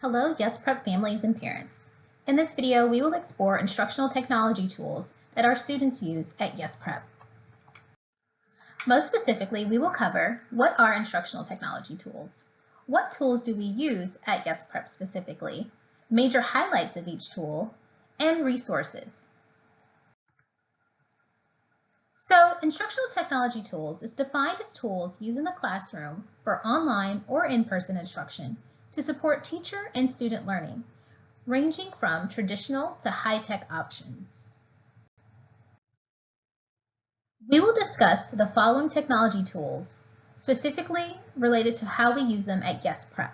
Hello, YesPrep families and parents. In this video, we will explore instructional technology tools that our students use at YesPrep. Most specifically, we will cover what are instructional technology tools, what tools do we use at YesPrep specifically, major highlights of each tool, and resources. So, instructional technology tools is defined as tools used in the classroom for online or in-person instruction to support teacher and student learning, ranging from traditional to high-tech options. We will discuss the following technology tools, specifically related to how we use them at YesPrep.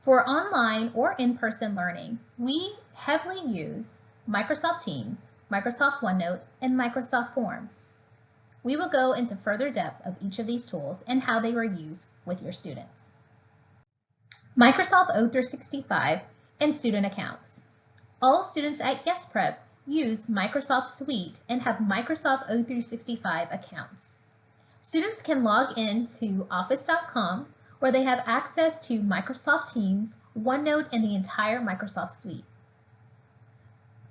For online or in-person learning, we heavily use Microsoft Teams, Microsoft OneNote, and Microsoft Forms. We will go into further depth of each of these tools and how they were used with your students. Microsoft O365 and student accounts. All students at YesPrep use Microsoft Suite and have Microsoft O365 accounts. Students can log in to office.com where they have access to Microsoft Teams, OneNote, and the entire Microsoft Suite.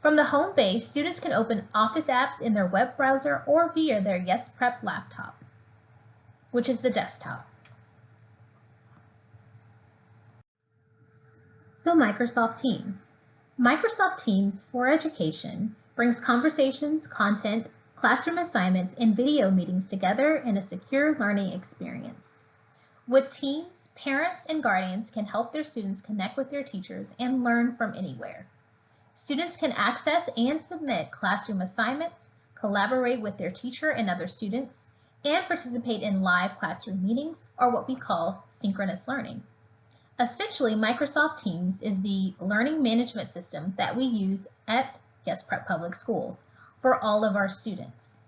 From the home base, students can open Office apps in their web browser or via their YesPrep laptop, which is the desktop. So Microsoft Teams. Microsoft Teams for Education brings conversations, content, classroom assignments, and video meetings together in a secure learning experience. With Teams, parents and guardians can help their students connect with their teachers and learn from anywhere. Students can access and submit classroom assignments, collaborate with their teacher and other students, and participate in live classroom meetings, or what we call synchronous learning. Essentially, Microsoft Teams is the learning management system that we use at YesPrep Public Schools for all of our students.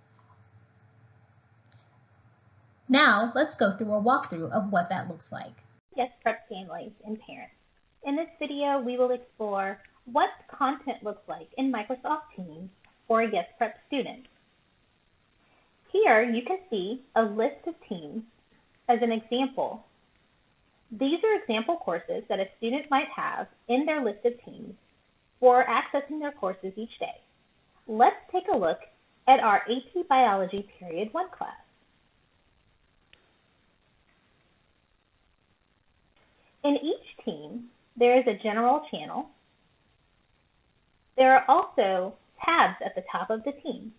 Now, let's go through a walkthrough of what that looks like. YesPrep families and parents. In this video, we will explore what content looks like in Microsoft Teams for a YesPrep student. Here, you can see a list of teams as an example. These are example courses that a student might have in their list of teams for accessing their courses each day. Let's take a look at our AP Biology Period 1 class. In each team, there is a general channel. There are also tabs at the top of the team.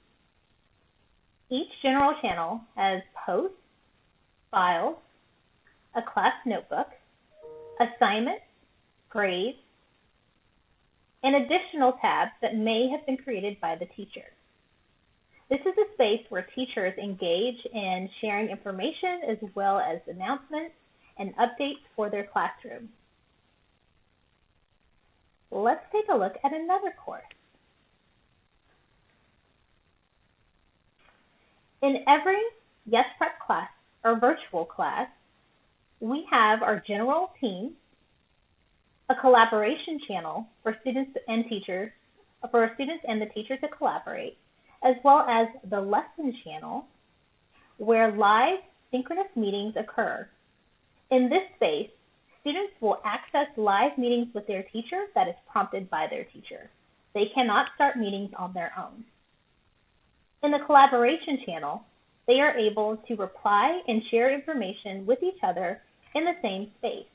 Each general channel has posts, files, a class notebook, assignments, grades, and additional tabs that may have been created by the teacher. This is a space where teachers engage in sharing information as well as announcements and updates for their classroom. Let's take a look at another course. In every YesPrep class or virtual class, we have our general team, a collaboration channel for students and teachers, for students and the teacher to collaborate, as well as the lesson channel where live synchronous meetings occur. In this space, students will access live meetings with their teacher that is prompted by their teacher. They cannot start meetings on their own. In the collaboration channel, they are able to reply and share information with each other in the same space.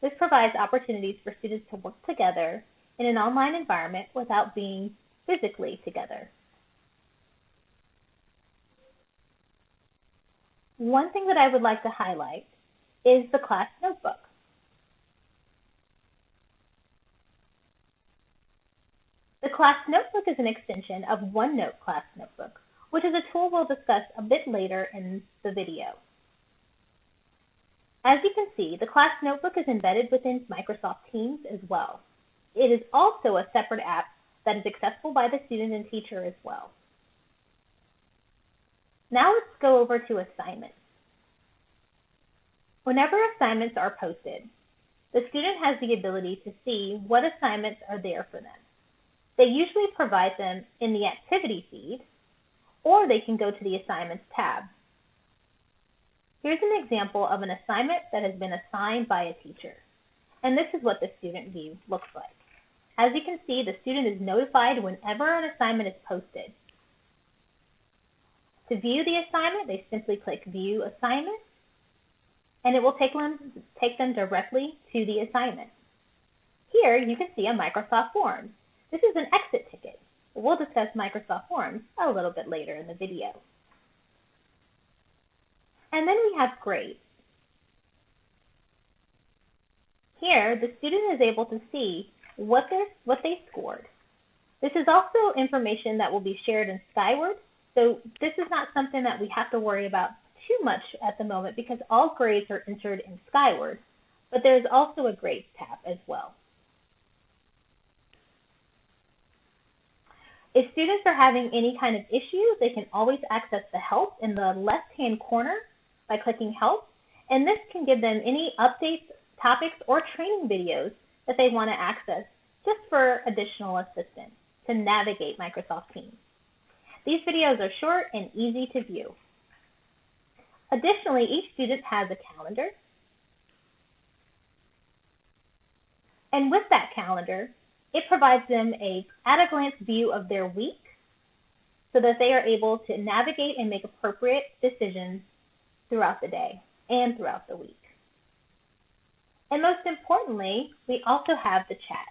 This provides opportunities for students to work together in an online environment without being physically together. One thing that I would like to highlight is the class notebook. The class notebook is an extension of OneNote Class Notebook, which is a tool we'll discuss a bit later in the video. As you can see, the class notebook is embedded within Microsoft Teams as well. It is also a separate app that is accessible by the student and teacher as well. Now let's go over to assignments. Whenever assignments are posted, the student has the ability to see what assignments are there for them. They usually provide them in the activity feed, or they can go to the assignments tab. Here's an example of an assignment that has been assigned by a teacher. And this is what the student view looks like. As you can see, the student is notified whenever an assignment is posted. To view the assignment, they simply click View Assignment, and it will take them directly to the assignment. Here, you can see a Microsoft Forms. This is an exit ticket. We'll discuss Microsoft Forms a little bit later in the video. And then we have grades. Here, the student is able to see what they scored. This is also information that will be shared in Skyward, so this is not something that we have to worry about too much at the moment because all grades are entered in Skyward, but there's also a Grades tab as well. If students are having any kind of issues, they can always access the help in the left-hand corner by clicking Help, and this can give them any updates, topics, or training videos that they want to access just for additional assistance to navigate Microsoft Teams. These videos are short and easy to view. Additionally, each student has a calendar. And with that calendar, it provides them an at-a-glance view of their week so that they are able to navigate and make appropriate decisions throughout the day and throughout the week. And most importantly, we also have the chat.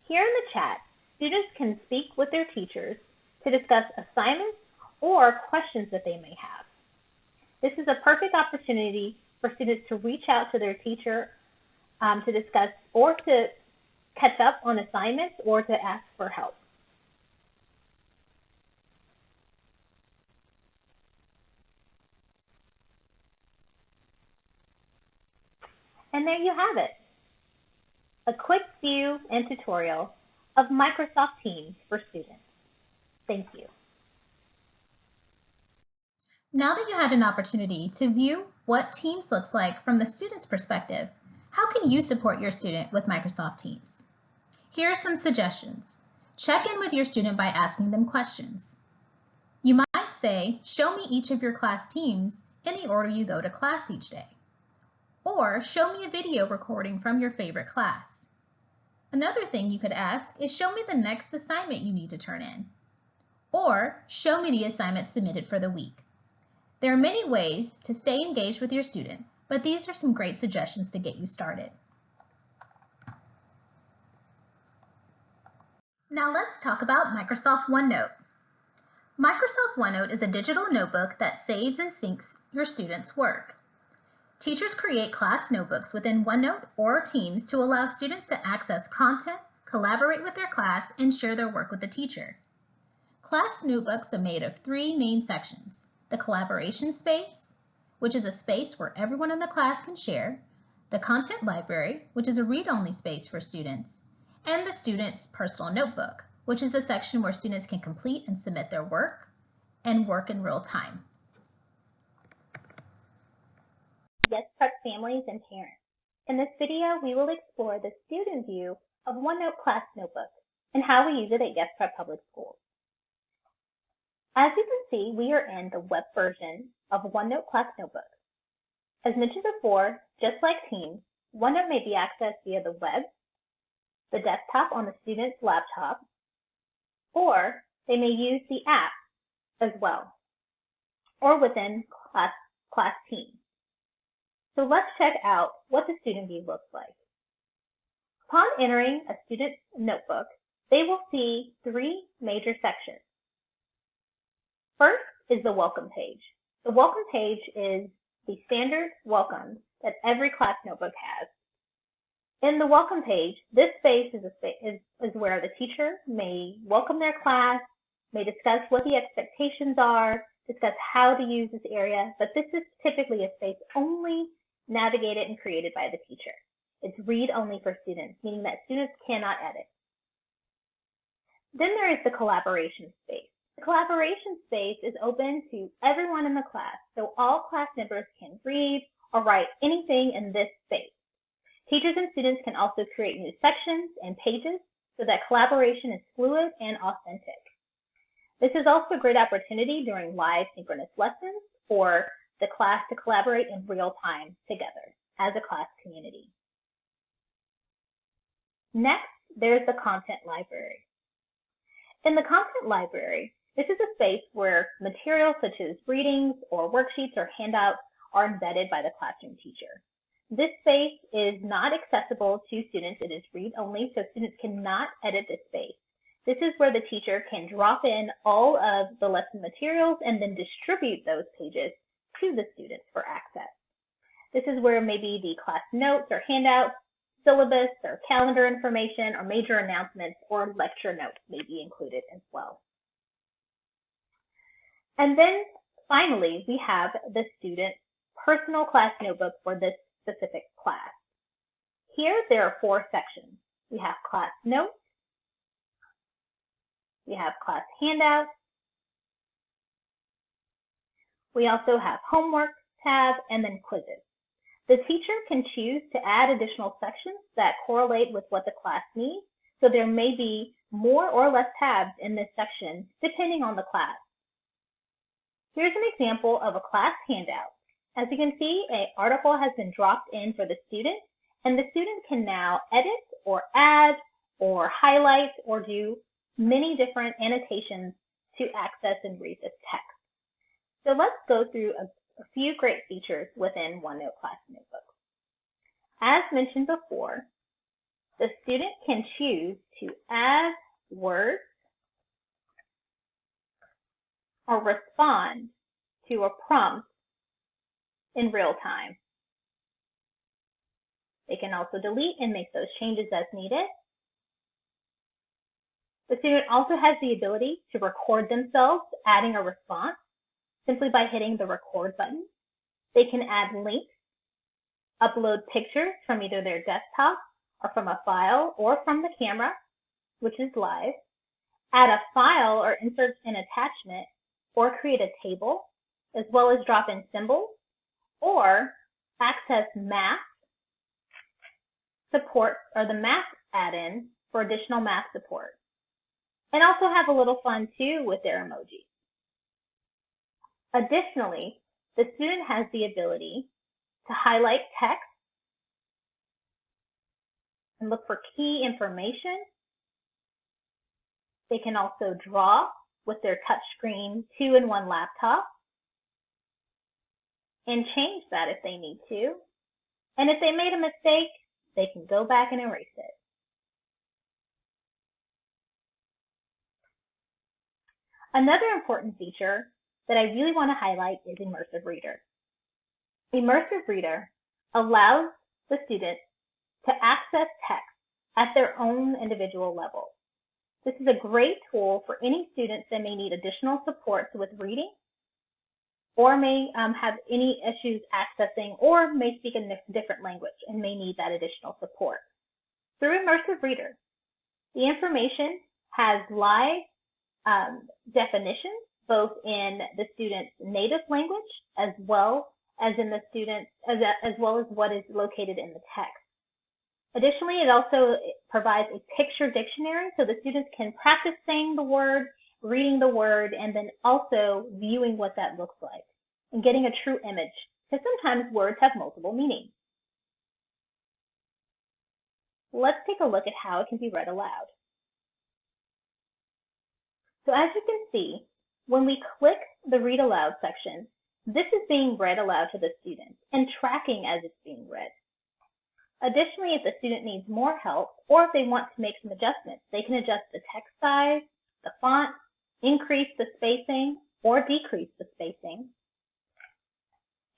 Here in the chat, students can speak with their teachers to discuss assignments or questions that they may have. This is a perfect opportunity for students to reach out to their teacher to discuss or to catch up on assignments or to ask for help. And there you have it, a quick view and tutorial of Microsoft Teams for students. Thank you. Now that you had an opportunity to view what Teams looks like from the student's perspective, how can you support your student with Microsoft Teams? Here are some suggestions. Check in with your student by asking them questions. You might say, show me each of your class teams in the order you go to class each day. Or show me a video recording from your favorite class. Another thing you could ask is show me the next assignment you need to turn in. Or show me the assignment submitted for the week. There are many ways to stay engaged with your student, but these are some great suggestions to get you started. Now let's talk about Microsoft OneNote. Microsoft OneNote is a digital notebook that saves and syncs your students' work. Teachers create class notebooks within OneNote or Teams to allow students to access content, collaborate with their class, and share their work with the teacher. Class notebooks are made of three main sections: the collaboration space, which is a space where everyone in the class can share, the content library, which is a read-only space for students, and the student's personal notebook, which is the section where students can complete and submit their work and work in real time. YesPrep families and parents. In this video, we will explore the student view of OneNote Class Notebook and how we use it at YesPrep Public Schools. As you can see, we are in the web version of OneNote Class Notebook. As mentioned before, just like Teams, OneNote may be accessed via the web, the desktop on the student's laptop, or they may use the app as well, or within class Teams. So let's check out what the student view looks like. Upon entering a student's notebook, they will see three major sections. First is the welcome page. The welcome page is the standard welcome that every class notebook has. In the welcome page, this space is where the teacher may welcome their class, may discuss what the expectations are, discuss how to use this area, but this is typically a space only navigated and created by the teacher. It's read-only for students, meaning that students cannot edit. Then there is the collaboration space. The collaboration space is open to everyone in the class, so all class members can read or write anything in this space. Teachers and students can also create new sections and pages so that collaboration is fluid and authentic. This is also a great opportunity during live synchronous lessons for the class to collaborate in real time together as a class community. Next, there's the content library. In the content library, this is a space where materials such as readings or worksheets or handouts are embedded by the classroom teacher. This space is not accessible to students. It is read-only, so students cannot edit this space. This is where the teacher can drop in all of the lesson materials and then distribute those pages to the students for access. This is where maybe the class notes or handouts, syllabus or calendar information or major announcements or lecture notes may be included as well. And then finally, we have the student personal class notebook for this specific class. Here, there are 4 sections. We have class notes, we have class handouts, we also have homework tab, and then quizzes. The teacher can choose to add additional sections that correlate with what the class needs, so there may be more or less tabs in this section depending on the class. Here's an example of a class handout. As you can see, an article has been dropped in for the student, and the student can now edit or add or highlight or do many different annotations to access and read this text. So let's go through a few great features within OneNote Class Notebook. As mentioned before, the student can choose to add words or respond to a prompt in real time. They can also delete and make those changes as needed. The student also has the ability to record themselves adding a response simply by hitting the record button. They can add links, upload pictures from either their desktop or from a file or from the camera, which is live, add a file or insert an attachment or create a table, as well as drop in symbols, or access math support or the math add-in for additional math support. And also have a little fun too with their emojis. Additionally, the student has the ability to highlight text and look for key information. They can also draw with their touchscreen 2-in-1 laptop and change that if they need to. And if they made a mistake, they can go back and erase it. Another important feature that I really want to highlight is Immersive Reader. Immersive Reader allows the student to access text at their own individual level. This is a great tool for any students that may need additional support with reading or may have any issues accessing or may speak a different language and may need that additional support. Through Immersive Reader, the information has live definitions both in the student's native language as well as in the student's as well as what is located in the text. Additionally, it also provides a picture dictionary so the students can practice saying the word, reading the word, and then also viewing what that looks like and getting a true image, because sometimes words have multiple meanings. Let's take a look at how it can be read aloud. So as you can see, when we click the Read Aloud section, this is being read aloud to the student and tracking as it's being read. Additionally, if the student needs more help or if they want to make some adjustments, they can adjust the text size, the font, increase the spacing or decrease the spacing,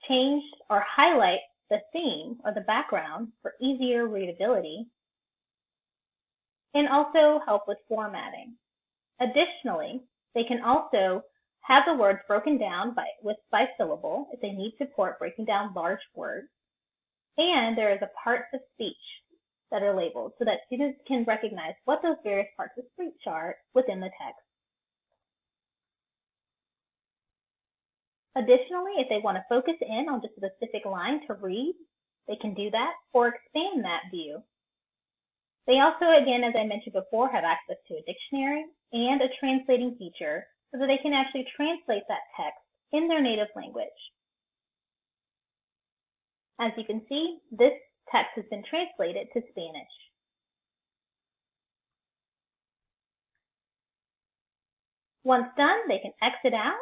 change or highlight the theme or the background for easier readability, and also help with formatting. Additionally, they can also have the words broken down by syllable if they need support breaking down large words. And there is a parts of speech that are labeled so that students can recognize what those various parts of speech are within the text. Additionally, if they want to focus in on just a specific line to read, they can do that or expand that view. They also, again, as I mentioned before, have access to a dictionary and a translating feature so that they can actually translate that text in their native language. As you can see, this text has been translated to Spanish. Once done, they can exit out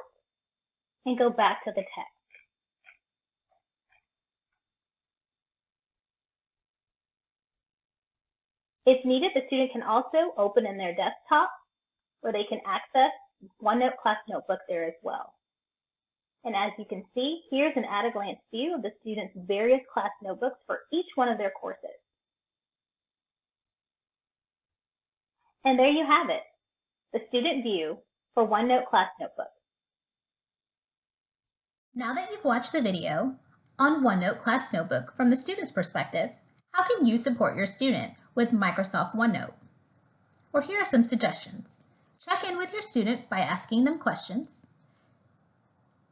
and go back to the text. If needed, the student can also open in their desktop where they can access OneNote class notebook there as well. And as you can see, here's an at-a-glance view of the students' various class notebooks for each one of their courses. And there you have it, the student view for OneNote class notebook. Now that you've watched the video on OneNote class notebook from the student's perspective, how can you support your student with Microsoft OneNote? Well, here are some suggestions. Check in with your student by asking them questions.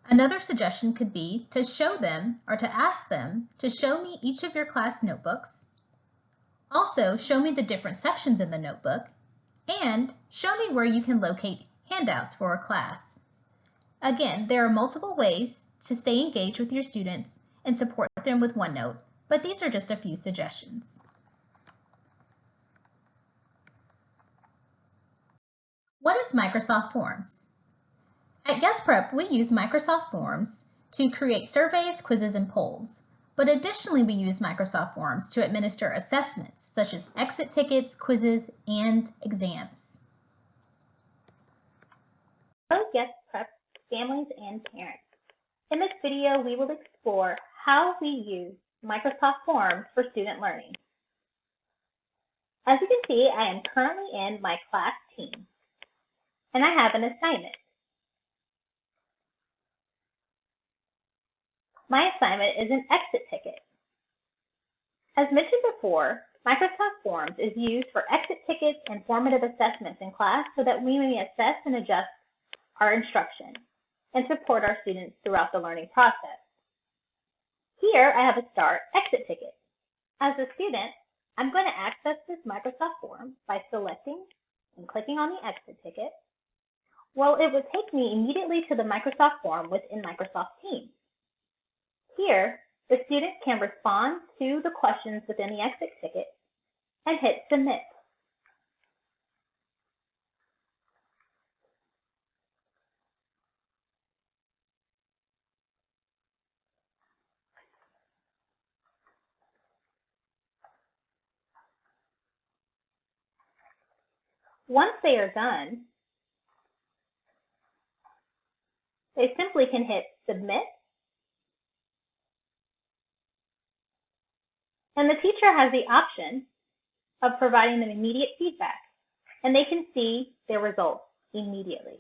Another suggestion could be to show them or to ask them to show me each of your class notebooks. Also, show me the different sections in the notebook and show me where you can locate handouts for a class. Again, there are multiple ways to stay engaged with your students and support them with OneNote, but these are just a few suggestions. What is Microsoft Forms? At Guest Prep, we use Microsoft Forms to create surveys, quizzes, and polls. But additionally, we use Microsoft Forms to administer assessments, such as exit tickets, quizzes, and exams. Hello, Guest Prep families and parents. In this video, we will explore how we use Microsoft Forms for student learning. As you can see, I am currently in my class team, and I have an assignment. My assignment is an exit ticket. As mentioned before, Microsoft Forms is used for exit tickets and formative assessments in class so that we may assess and adjust our instruction and support our students throughout the learning process. Here I have a start exit ticket. As a student, I'm going to access this Microsoft form by selecting and clicking on the exit ticket. Well, it would take me immediately to the Microsoft form within Microsoft Teams. Here, the student can respond to the questions within the exit ticket and hit submit. Once they are done, they simply can hit submit, and the teacher has the option of providing them immediate feedback, and they can see their results immediately.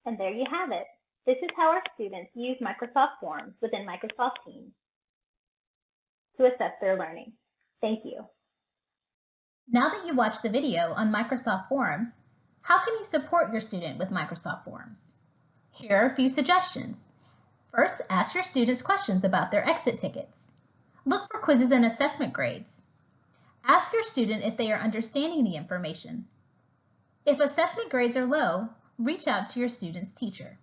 And there you have it. This is how our students use Microsoft Forms within Microsoft Teams to assess their learning. Thank you. Now that you watched the video on Microsoft Forms, how can you support your student with Microsoft Forms? Here are a few suggestions. First, ask your students questions about their exit tickets. Look for quizzes and assessment grades. Ask your student if they are understanding the information. If assessment grades are low, reach out to your student's teacher.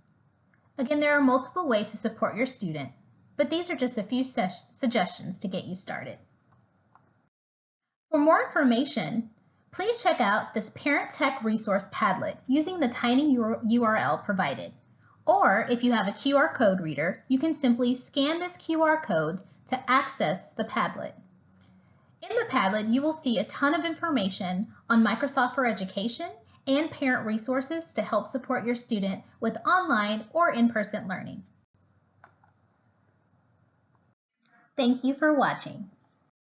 Again, there are multiple ways to support your student, but these are just a few suggestions to get you started. For more information, please check out this Parent Tech Resource Padlet using the tiny URL provided. Or if you have a QR code reader, you can simply scan this QR code to access the Padlet. In the Padlet, you will see a ton of information on Microsoft for Education and parent resources to help support your student with online or in-person learning. Thank you for watching.